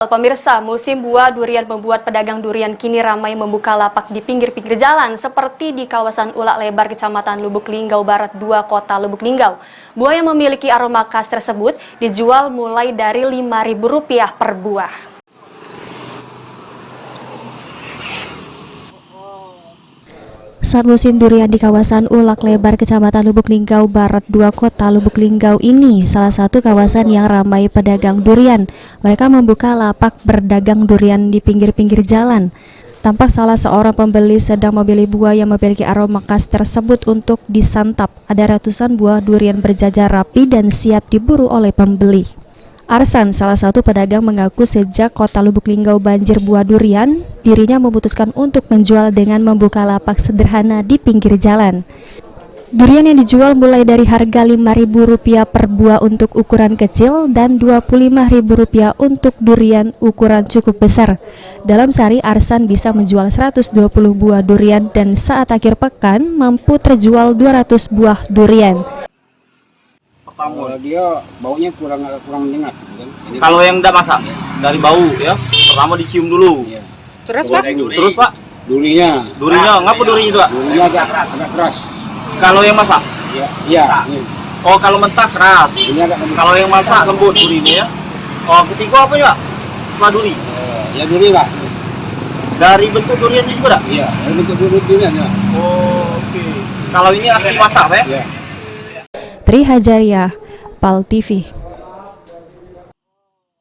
Pemirsa, musim buah durian membuat pedagang durian kini ramai membuka lapak di pinggir-pinggir jalan seperti di kawasan Ulak Lebar, Kecamatan Lubuk Linggau Barat 2, Kota Lubuk Linggau. Buah yang memiliki aroma khas tersebut dijual mulai dari Rp5.000 per buah. Saat musim durian di kawasan Ulak Lebar, Kecamatan Lubuk Linggau Barat 2, Kota Lubuk Linggau ini salah satu kawasan yang ramai pedagang durian. Mereka membuka lapak berdagang durian di pinggir-pinggir jalan. Tampak salah seorang pembeli sedang memilih buah yang memiliki aroma khas tersebut untuk disantap. Ada ratusan buah durian berjajar rapi dan siap diburu oleh pembeli. Arsan, salah satu pedagang, mengaku sejak Kota Lubuk Linggau banjir buah durian, dirinya memutuskan untuk menjual dengan membuka lapak sederhana di pinggir jalan. Durian yang dijual mulai dari harga Rp5.000 per buah untuk ukuran kecil dan Rp25.000 untuk durian ukuran cukup besar. Dalam sehari, Arsan bisa menjual 120 buah durian dan saat akhir pekan mampu terjual 200 buah durian. Dia baunya kurang menyengat. Kalau yang udah masak dari bau ya, pertama dicium dulu. Ya. Terus Pak? Terus Pak, Durinya ngapa durinya itu Pak? Durinya agak keras. Kalau yang masak? Iya. Oh, kalau mentah keras. Durinya agak lembut. Kalau yang masak lembut durinya ya. Oh, ketiga apa ya Pak? Setelah duri. Ya duri Pak. Dari bentuk duriannya juga dah? Iya, dari bentuk durian ya. Oh, oke. Kalau ini asli masak Pak ya? Iya. Tri Hajaria, PAL TV.